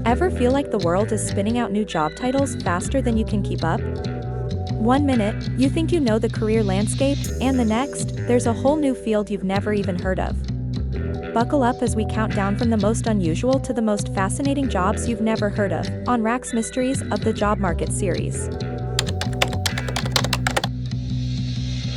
Ever feel like the world is spinning out new job titles faster than you can keep up? One minute, you think you know the career landscape, and the next, there's a whole new field you've never even heard of. Buckle up as we count down from the most unusual to the most fascinating jobs you've never heard of, on w.r.a.c.'s Mysteries of the Job Market series.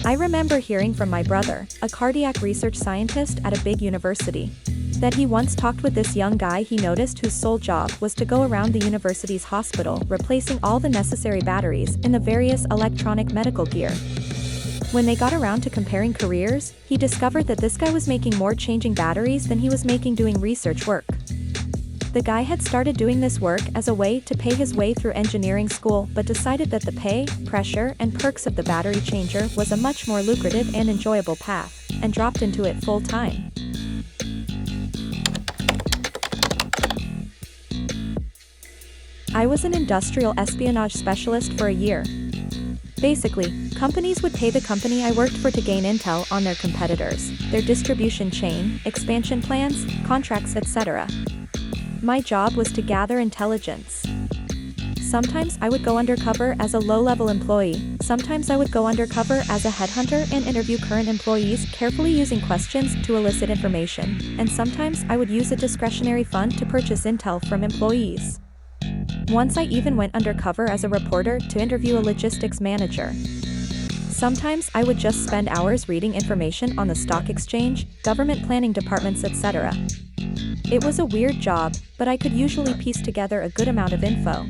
I remember hearing from my brother, a cardiac research scientist at a big university, that he once talked with this young guy he noticed whose sole job was to go around the university's hospital replacing all the necessary batteries in the various electronic medical gear. When they got around to comparing careers, he discovered that this guy was making more changing batteries than he was making doing research work. The guy had started doing this work as a way to pay his way through engineering school but decided that the pay, pressure, and perks of the battery changer was a much more lucrative and enjoyable path, and dropped into it full time. I was an industrial espionage specialist for a year. Basically, companies would pay the company I worked for to gain intel on their competitors, their distribution chain, expansion plans, contracts, etc. My job was to gather intelligence. Sometimes I would go undercover as a low-level employee, sometimes I would go undercover as a headhunter and interview current employees carefully using questions to elicit information, and sometimes I would use a discretionary fund to purchase intel from employees. Once I even went undercover as a reporter to interview a logistics manager. Sometimes I would just spend hours reading information on the stock exchange, government planning departments, etc. It was a weird job, but I could usually piece together a good amount of info.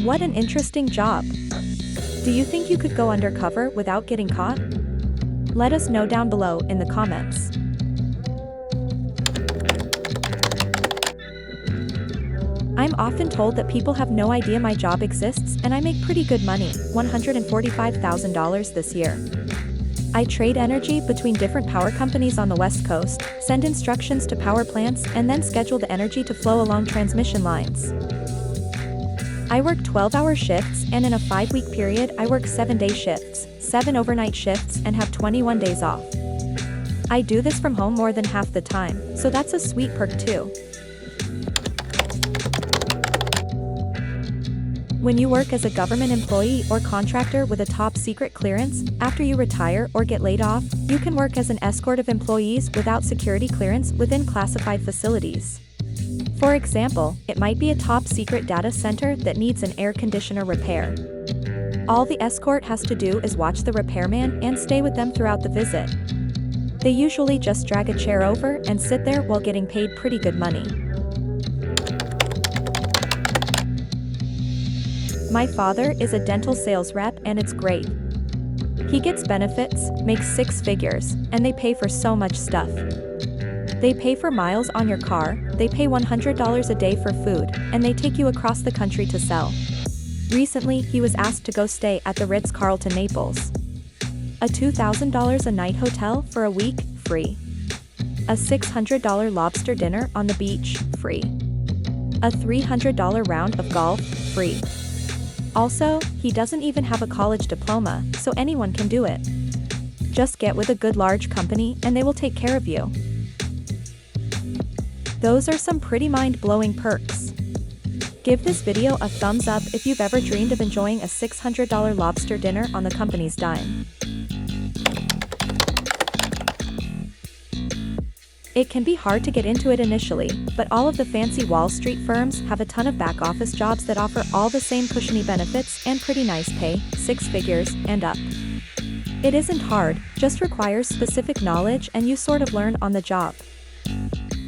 What an interesting job! Do you think you could go undercover without getting caught? Let us know down below in the comments. I'm often told that people have no idea my job exists, and I make pretty good money, $145,000 this year. I trade energy between different power companies on the West Coast, send instructions to power plants, and then schedule the energy to flow along transmission lines. I work 12-hour shifts, and in a 5-week period I work 7-day shifts, 7 overnight shifts, and have 21 days off. I do this from home more than half the time, so that's a sweet perk too. When you work as a government employee or contractor with a top-secret clearance, after you retire or get laid off, you can work as an escort of employees without security clearance within classified facilities. For example, it might be a top-secret data center that needs an air conditioner repair. All the escort has to do is watch the repairman and stay with them throughout the visit. They usually just drag a chair over and sit there while getting paid pretty good money. My father is a dental sales rep, and it's great. He gets benefits, makes 6 figures, and they pay for so much stuff. They pay for miles on your car, they pay $100 a day for food, and they take you across the country to sell. Recently, he was asked to go stay at the Ritz-Carlton Naples. A $2,000 a night hotel for a week, free. A $600 lobster dinner on the beach, free. A $300 round of golf, free. Also, he doesn't even have a college diploma, so anyone can do it. Just get with a good large company and they will take care of you. Those are some pretty mind-blowing perks. Give this video a thumbs up if you've ever dreamed of enjoying a $600 lobster dinner on the company's dime. It can be hard to get into it initially, but all of the fancy Wall Street firms have a ton of back-office jobs that offer all the same cushiony benefits and pretty nice pay, 6 figures, and up. It isn't hard, just requires specific knowledge and you sort of learn on the job.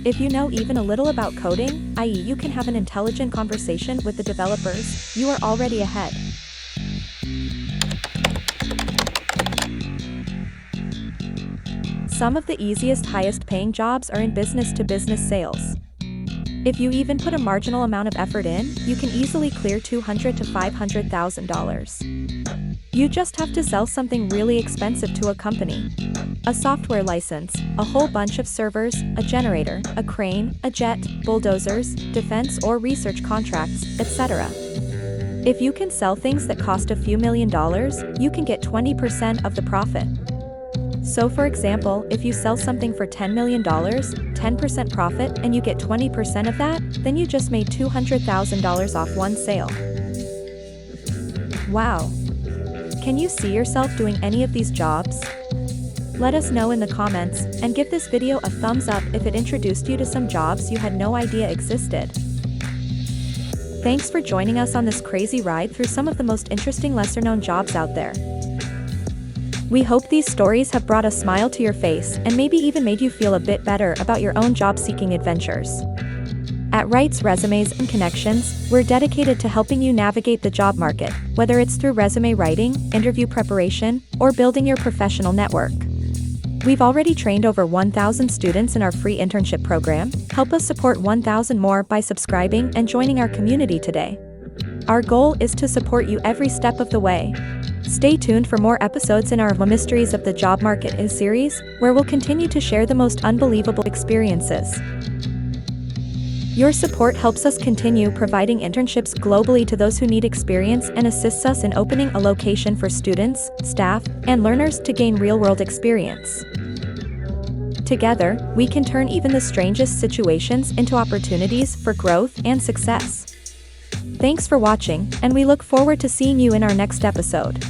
If you know even a little about coding, i.e. you can have an intelligent conversation with the developers, you are already ahead. Some of the easiest, highest-paying jobs are in business-to-business sales. If you even put a marginal amount of effort in, you can easily clear $200,000 to $500,000. You just have to sell something really expensive to a company. A software license, a whole bunch of servers, a generator, a crane, a jet, bulldozers, defense or research contracts, etc. If you can sell things that cost a few $1 million, you can get 20% of the profit. So for example, if you sell something for $10 million, 10% profit, and you get 20% of that, then you just made $200,000 off one sale. Wow! Can you see yourself doing any of these jobs? Let us know in the comments, and give this video a thumbs up if it introduced you to some jobs you had no idea existed. Thanks for joining us on this crazy ride through some of the most interesting lesser-known jobs out there. We hope these stories have brought a smile to your face and maybe even made you feel a bit better about your own job-seeking adventures. At Wrights Resumes and Connections, we're dedicated to helping you navigate the job market, whether it's through resume writing, interview preparation, or building your professional network. We've already trained over 1,000 students in our free internship program. Help us support 1,000 more by subscribing and joining our community today. Our goal is to support you every step of the way. Stay tuned for more episodes in our Mysteries of the Job Market series, where we'll continue to share the most unbelievable experiences. Your support helps us continue providing internships globally to those who need experience and assists us in opening a location for students, staff, and learners to gain real-world experience. Together, we can turn even the strangest situations into opportunities for growth and success. Thanks for watching, and we look forward to seeing you in our next episode.